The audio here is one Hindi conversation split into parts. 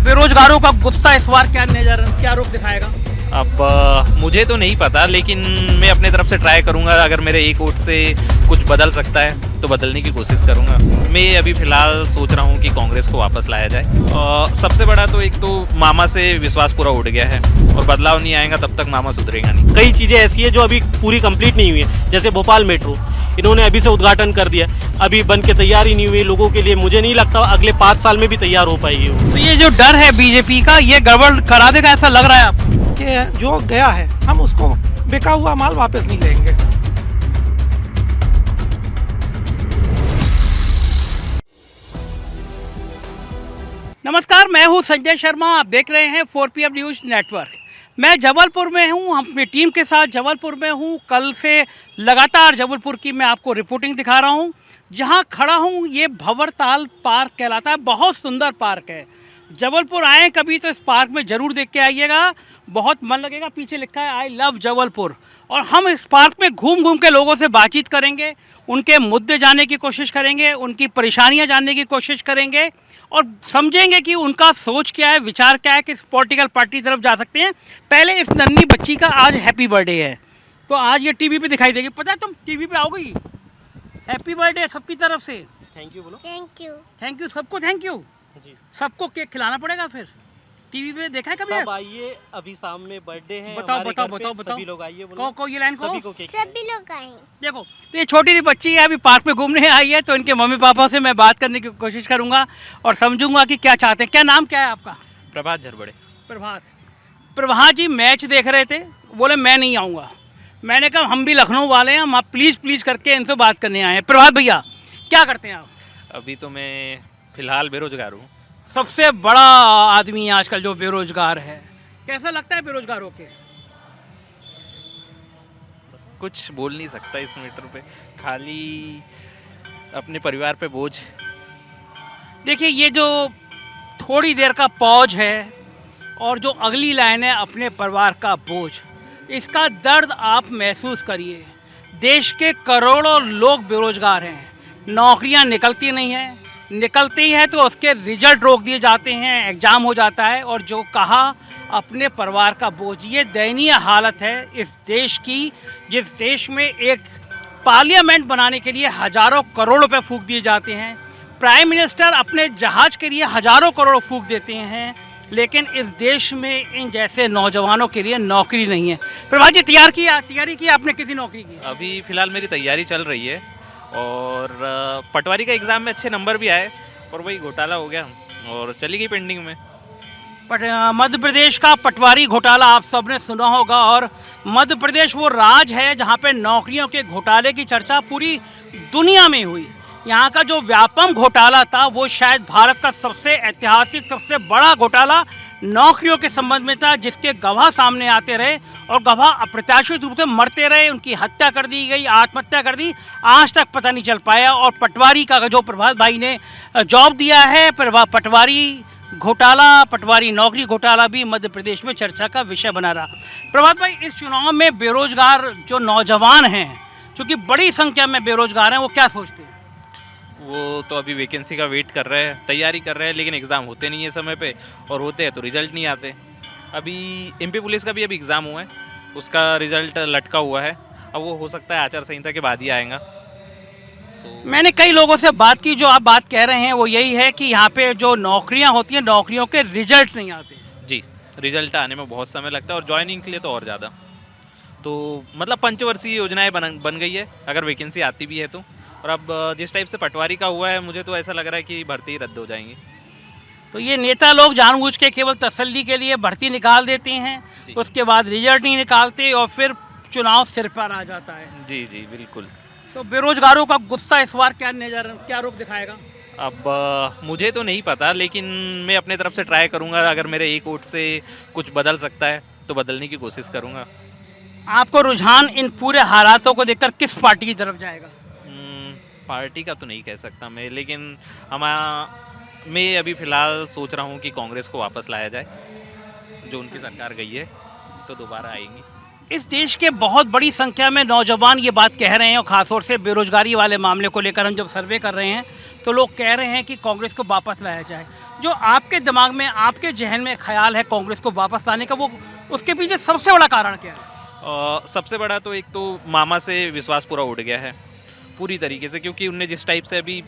बेरोजगारों का गुस्सा इस बार क्या रूप दिखाएगा? अब मुझे तो नहीं पता, लेकिन मैं अपने तरफ से ट्राई करूंगा। अगर मेरे एक वोट से कुछ बदल सकता है तो बदलने की कोशिश करूंगा। मैं अभी फिलहाल सोच रहा हूं कि कांग्रेस को वापस लाया जाए। सबसे बड़ा तो एक तो मामा से विश्वास पूरा उठ गया है, और बदलाव नहीं आएगा तब तक मामा सुधरेगा नहीं। कई चीज़ें ऐसी है जो अभी पूरी कंप्लीट नहीं हुई है, जैसे भोपाल मेट्रो इन्होंने अभी से उद्घाटन कर दिया, अभी बन के तैयार ही नहीं हुई। लोगों के लिए मुझे नहीं लगता अगले 5 साल में भी तैयार हो पाएगी वो। तो ये जो डर है बीजेपी का, ये गड़बड़ करा देगा ऐसा लग रहा है आपको? कि जो गया है हम उसको बिका हुआ माल वापस नहीं लेंगे। नमस्कार, मैं हूं संजय शर्मा। आप देख रहे हैं 4PM न्यूज़ नेटवर्क। मैं जबलपुर में हूं, अपनी टीम के साथ जबलपुर में हूं। कल से लगातार जबलपुर की मैं आपको रिपोर्टिंग दिखा रहा हूं। जहां खड़ा हूं ये भंवरताल पार्क कहलाता है, बहुत सुंदर पार्क है। जबलपुर आए कभी तो इस पार्क में ज़रूर देख के आइएगा, बहुत मन लगेगा। पीछे लिखा है आई लव जबलपुर। और हम इस पार्क में घूम घूम के लोगों से बातचीत करेंगे, उनके मुद्दे जानने की कोशिश करेंगे, उनकी परेशानियां जानने की कोशिश करेंगे और समझेंगे कि उनका सोच क्या है, विचार क्या है, किस पॉलिटिकल पार्टी की तरफ जा सकते हैं। पहले इस नन्ही बच्ची का आज हैप्पी बर्थडे है, तो आज ये टीवी पे दिखाई देगी। पता है तुम टीवी पे आओगी? हैप्पी बर्थडे सबकी तरफ से। थैंक यू बोलो। थैंक यू सबको, थैंक यू जी। सबको। केक खिलाना पड़ेगा फिर। टीवी पे देखा है कभी? सब आइए, अभी शाम में बर्थडे है। बताओ हमारे बताओ घर पे बताओ बताओ। सभी लोग आइए, बोलो। को ये लाइन को सभी को केक सभी लोग आएंगे। देखो, तो ये छोटी सी बच्ची है, अभी पार्क में घूमने आई है, तो इनके मम्मी पापा से मैं बात करने की कोशिश करूंगा और समझूंगा कि क्या चाहते हैं। क्या नाम क्या है आपका? प्रभात झरबड़े। प्रभात जी मैच देख रहे थे, बोले मैं नहीं आऊँगा। मैंने कहा हम भी लखनऊ वाले हैं, हम आप प्लीज़ करके इनसे बात करने आए हैं। प्रभात भैया क्या करते हैं आप? अभी तो मैं फिलहाल बेरोजगार हूँ। सबसे बड़ा आदमी है आजकल जो बेरोजगार है। कैसा लगता है बेरोजगारों के? कुछ बोल नहीं सकता इस मैटर पे, खाली अपने परिवार पे बोझ। देखिए, ये जो थोड़ी देर का पॉज है और जो अगली लाइन है अपने परिवार का बोझ, इसका दर्द आप महसूस करिए। देश के करोड़ों लोग बेरोजगार हैं, नौकरियां निकलती नहीं हैं, निकलती है तो उसके रिजल्ट रोक दिए जाते हैं, एग्ज़ाम हो जाता है। और जो कहा अपने परिवार का बोझ, ये दयनीय हालत है इस देश की, जिस देश में एक पार्लियामेंट बनाने के लिए हज़ारों करोड़ रुपए फूंक दिए जाते हैं। प्राइम मिनिस्टर अपने जहाज़ के लिए हज़ारों करोड़ फूंक देते हैं, लेकिन इस देश में इन जैसे नौजवानों के लिए नौकरी नहीं है। प्रभात जी तैयारी की आपने किसी नौकरी की? अभी फिलहाल मेरी तैयारी चल रही है, और पटवारी का एग्ज़ाम में अच्छे नंबर भी आए, पर वही घोटाला हो गया और चली गई पेंडिंग में। मध्य प्रदेश का पटवारी घोटाला आप सबने सुना होगा, और मध्य प्रदेश वो राज्य है जहाँ पे नौकरियों के घोटाले की चर्चा पूरी दुनिया में हुई। यहाँ का जो व्यापम घोटाला था वो शायद भारत का सबसे ऐतिहासिक, सबसे बड़ा घोटाला नौकरियों के संबंध में था, जिसके गवाह सामने आते रहे और गवाह अप्रत्याशित रूप से मरते रहे, उनकी हत्या कर दी गई, आत्महत्या कर दी, आज तक पता नहीं चल पाया। और पटवारी का जो प्रभात भाई ने जॉब दिया है, पटवारी घोटाला, पटवारी नौकरी घोटाला भी मध्य प्रदेश में चर्चा का विषय बना रहा। प्रभात भाई, इस चुनाव में बेरोजगार जो नौजवान हैं, चूँकि बड़ी संख्या में बेरोजगार हैं, वो क्या सोचते हैं? वो तो अभी वैकेंसी का वेट कर रहे हैं, तैयारी कर रहे हैं, लेकिन एग्ज़ाम होते नहीं है समय पे, और होते हैं तो रिज़ल्ट नहीं आते। अभी एमपी पुलिस का भी अभी एग्ज़ाम हुआ है, उसका रिज़ल्ट लटका हुआ है। अब वो हो सकता है आचार संहिता के बाद ही आएगा। तो मैंने कई लोगों से बात की, जो आप बात कह रहे हैं वो यही है कि यहाँ पे जो नौकरियाँ होती हैं, नौकरियों के रिजल्ट नहीं आते। जी, रिज़ल्ट आने में बहुत समय लगता है, और ज्वाइनिंग के लिए तो और ज़्यादा। तो मतलब पंचवर्षीय योजनाएँ बन गई है अगर वैकेंसी आती भी है तो। और अब जिस टाइप से पटवारी का हुआ है, मुझे तो ऐसा लग रहा है कि भर्ती रद्द हो जाएंगी। तो ये नेता लोग जानबूझ के केवल तसल्ली के लिए भर्ती निकाल देते हैं, उसके बाद रिजल्ट नहीं निकालते और फिर चुनाव सिर पर आ जाता है। जी जी बिल्कुल। तो बेरोजगारों का गुस्सा इस बार क्या रूप दिखाएगा? अब मुझे तो नहीं पता, लेकिन मैं अपने तरफ से ट्राई करूंगा। अगर मेरे एक वोट से कुछ बदल सकता है तो बदलने की कोशिश करूंगा। आपको रुझान इन पूरे हालातों को देखकर किस पार्टी की तरफ जाएगा? पार्टी का तो नहीं कह सकता मैं, लेकिन मैं अभी फ़िलहाल सोच रहा हूँ कि कांग्रेस को वापस लाया जाए। जो उनकी सरकार गई है तो दोबारा आएंगी। इस देश के बहुत बड़ी संख्या में नौजवान ये बात कह रहे हैं, और ख़ासतौर से बेरोजगारी वाले मामले को लेकर हम जब सर्वे कर रहे हैं तो लोग कह रहे हैं कि कांग्रेस को वापस लाया जाए। जो आपके दिमाग में, आपके जहन में ख्याल है कांग्रेस को वापस लाने का, वो उसके पीछे सबसे बड़ा कारण क्या है? सबसे बड़ा तो एक तो मामा से विश्वास पूरा उठ गया है पूरी तरीके से, क्योंकि उनने जिस टाइप से अभी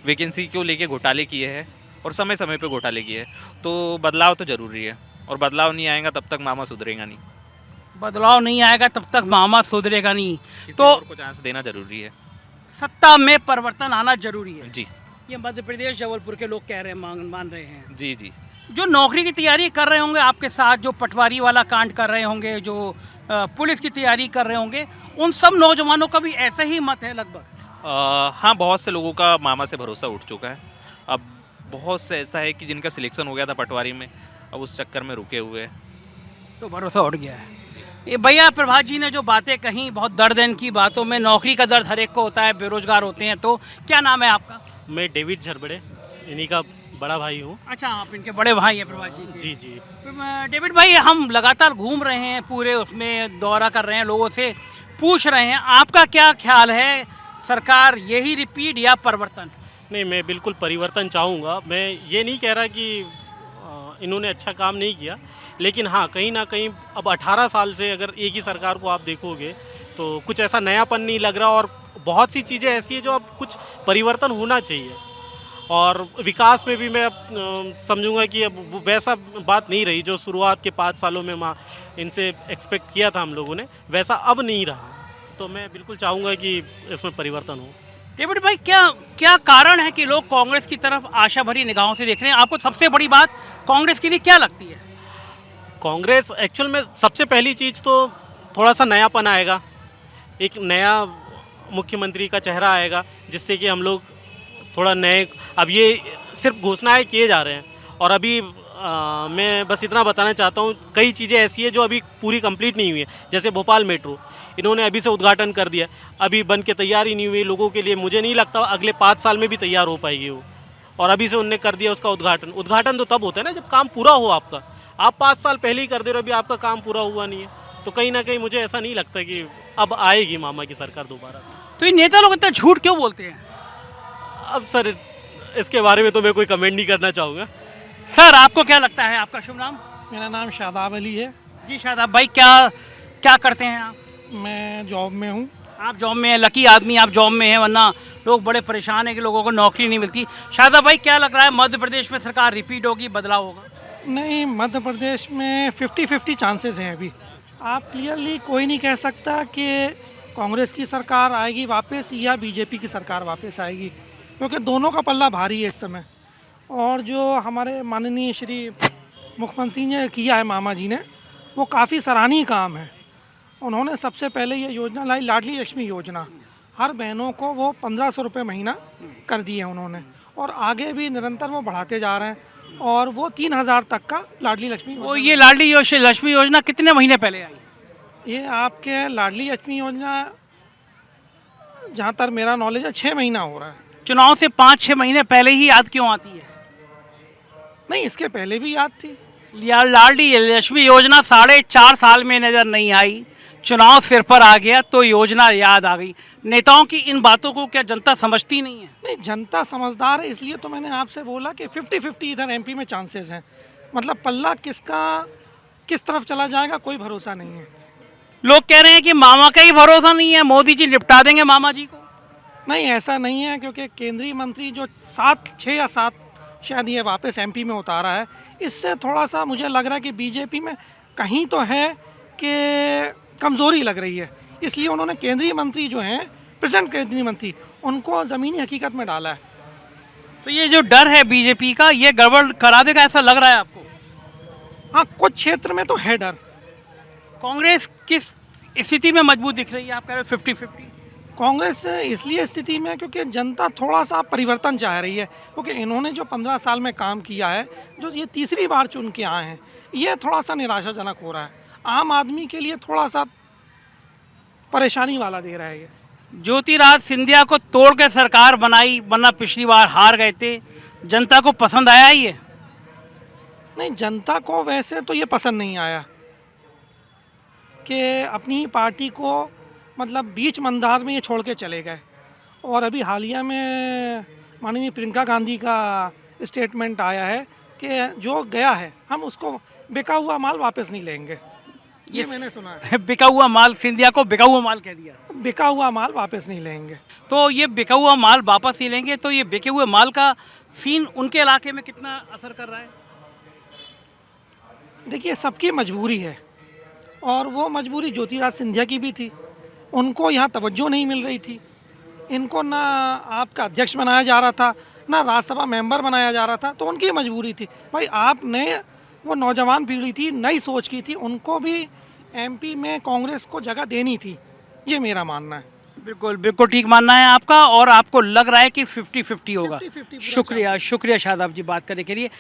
वैकेंसी को लेके घोटाले किए हैं और समय समय पे घोटाले किए हैं, तो बदलाव तो ज़रूरी है, और बदलाव नहीं आएगा तब तक मामा सुधरेगा नहीं। बदलाव नहीं आएगा तब तक मामा सुधरेगा नहीं, किसी तो और को चांस देना ज़रूरी है। सत्ता में परिवर्तन आना जरूरी है। जी ये मध्य प्रदेश जबलपुर के लोग कह रहे हैं, मान रहे हैं। जी जी। जो नौकरी की तैयारी कर रहे होंगे आपके साथ, जो पटवारी वाला कांड कर रहे होंगे, जो पुलिस की तैयारी कर रहे होंगे, उन सब नौजवानों का भी ऐसा ही मत है लगभग? हाँ, बहुत से लोगों का मामा से भरोसा उठ चुका है। अब बहुत से ऐसा है कि जिनका सिलेक्शन हो गया था पटवारी में, अब उस चक्कर में रुके हुए हैं। तो भरोसा उठ गया है। ये भैया प्रभात जी ने जो बातें कही, बहुत दर्द है इनकी बातों में। नौकरी का दर्द हर एक को होता है, बेरोजगार होते हैं। तो क्या नाम है आपका? मैं डेविड झरबड़े, इन्हीं का बड़ा भाई हूँ। अच्छा, आप इनके बड़े भाई हैं प्रभात जी? जी जी। डेविड भाई, हम लगातार घूम रहे हैं, पूरे उसमें दौरा कर रहे हैं, लोगों से पूछ रहे हैं, आपका क्या ख्याल है, सरकार यही रिपीट या परिवर्तन? नहीं, मैं बिल्कुल परिवर्तन चाहूँगा। मैं ये नहीं कह रहा कि इन्होंने अच्छा काम नहीं किया, लेकिन हाँ, कहीं ना कहीं अब 18 साल से अगर एक ही सरकार को आप देखोगे तो कुछ ऐसा नयापन नहीं लग रहा, और बहुत सी चीज़ें ऐसी हैं जो अब कुछ परिवर्तन होना चाहिए। और विकास में भी मैं समझूंगा कि अब वैसा बात नहीं रही जो शुरुआत के 5 सालों में इनसे एक्सपेक्ट किया था हम लोगों ने, वैसा अब नहीं रहा। तो मैं बिल्कुल चाहूँगा कि इसमें परिवर्तन हो। डेविड भाई, क्या कारण है कि लोग कांग्रेस की तरफ आशा भरी निगाहों से देख रहे हैं? आपको सबसे बड़ी बात कांग्रेस के लिए क्या लगती है? कांग्रेस एक्चुअल में सबसे पहली चीज़ तो थोड़ा सा नयापन आएगा, एक नया मुख्यमंत्री का चेहरा आएगा, जिससे कि हम लोग थोड़ा नए, अब ये सिर्फ घोषणाएं किए जा रहे हैं, और अभी मैं बस इतना बताना चाहता हूँ, कई चीज़ें ऐसी है जो अभी पूरी कंप्लीट नहीं हुई है। जैसे भोपाल मेट्रो, इन्होंने अभी से उद्घाटन कर दिया, अभी बन के तैयार ही नहीं हुई लोगों के लिए। मुझे नहीं लगता अगले 5 साल में भी तैयार हो पाएगी वो, और अभी से उनने कर दिया उसका उद्घाटन। उद्घाटन तो तब होता है ना जब काम पूरा हो आपका। आप 5 साल पहले ही कर दे रहे हो, अभी आपका काम पूरा हुआ नहीं है, तो कहीं ना कहीं मुझे ऐसा नहीं लगता कि अब आएगी मामा की सरकार दोबारा से। तो ये नेता लोग इतना झूठ क्यों बोलते हैं? अब सर, इसके बारे में तो मैं कोई कमेंट नहीं करना चाहूँगा। सर, आपको क्या लगता है? आपका शुभ नाम? मेरा नाम शादाब अली है। जी शादाब भाई, क्या करते हैं आप? मैं जॉब में हूँ। आप जॉब में हैं, लकी आदमी आप जॉब में हैं, वरना लोग बड़े परेशान हैं कि लोगों को नौकरी नहीं मिलती। शादाब भाई, क्या लग रहा है, मध्य प्रदेश में सरकार रिपीट होगी, बदलाव होगा? नहीं, मध्य प्रदेश में 50-50 चांसेस हैं अभी। आप क्लियरली कोई नहीं कह सकता कि कांग्रेस की सरकार आएगी वापस या बीजेपी की सरकार वापस आएगी, क्योंकि दोनों का पल्ला भारी है इस समय। और जो हमारे माननीय श्री मुख्यमंत्री ने किया है, मामा जी ने, वो काफ़ी सराहनीय काम है। उन्होंने सबसे पहले ये योजना लाई, लाडली लक्ष्मी योजना। हर बहनों को वो 1500 रुपये महीना कर दिए उन्होंने, और आगे भी निरंतर वो बढ़ाते जा रहे हैं, और वो 3000 तक का लाडली लक्ष्मी। वो ये लाडली लक्ष्मी योजना कितने महीने पहले आई? ये आपके लाडली लक्ष्मी योजना, जहाँ तक मेरा नॉलेज है, 6 महीना हो रहा है। चुनाव से 5-6 महीने पहले ही याद क्यों आती है? नहीं, इसके पहले भी याद थी। यार, लाडली लक्ष्मी योजना 4.5 साल में नज़र नहीं आई, चुनाव सिर पर आ गया तो योजना याद आ गई। नेताओं की इन बातों को क्या जनता समझती नहीं है? नहीं, जनता समझदार है, इसलिए तो मैंने आपसे बोला कि 50-50 इधर एमपी में चांसेस हैं। मतलब पल्ला किस तरफ चला जाएगा कोई भरोसा नहीं है। लोग कह रहे हैं कि मामा का ही भरोसा नहीं है, मोदी जी निपटा देंगे मामा जी को। नहीं, ऐसा नहीं है, क्योंकि केंद्रीय मंत्री जो 6 या 7 शायद ये वापस एमपी में उतारा है, इससे थोड़ा सा मुझे लग रहा है कि बीजेपी में कहीं तो है कि कमज़ोरी लग रही है। इसलिए उन्होंने केंद्रीय मंत्री जो हैं, प्रेजेंट केंद्रीय मंत्री, उनको ज़मीनी हकीकत में डाला है। तो ये जो डर है बीजेपी का, ये गड़बड़ करा देगा ऐसा लग रहा है आपको? हाँ, कुछ क्षेत्र में तो है डर। कांग्रेस किस स्थिति में मजबूत दिख रही है? आप कह रहे हो 50-50। कांग्रेस इसलिए स्थिति में क्योंकि जनता थोड़ा सा परिवर्तन चाह रही है, क्योंकि इन्होंने जो 15 साल में काम किया है, जो ये तीसरी बार चुन के आए हैं, ये थोड़ा सा निराशाजनक हो रहा है। आम आदमी के लिए थोड़ा सा परेशानी वाला दे रहा है ये। ज्योतिराज सिंधिया को तोड़ के सरकार बनाई, वरना पिछली बार हार गए थे। जनता को पसंद आया ही है? नहीं, जनता को वैसे तो ये पसंद नहीं आया। कि अपनी पार्टी को मतलब बीच मंदार में ये छोड़ के चले गए। और अभी हालिया में माननीय प्रियंका गांधी का स्टेटमेंट आया है कि जो गया है हम उसको बिका हुआ माल वापस नहीं लेंगे। ये मैंने सुना है। बिका हुआ माल, सिंधिया को बिका हुआ माल कह दिया। बिका हुआ माल वापस नहीं लेंगे। तो ये बिका हुआ माल वापस नहीं लेंगे, तो ये बिके हुए माल का सीन उनके इलाके में कितना असर कर रहा है? देखिए, सबकी मजबूरी है और वो मजबूरी ज्योतिराज सिंधिया की भी थी। उनको यहाँ तवज्जो नहीं मिल रही थी। इनको ना आपका अध्यक्ष बनाया जा रहा था, ना राज्यसभा मेंबर बनाया जा रहा था, तो उनकी मजबूरी थी। भाई आपने, वो नौजवान पीढ़ी थी, नई सोच की थी, उनको भी एमपी में कांग्रेस को जगह देनी थी। ये मेरा मानना है। बिल्कुल बिल्कुल ठीक मानना है आपका, और आपको लग रहा है कि 50-50 होगा। 50-50 शुक्रिया शादाब जी बात करने के लिए।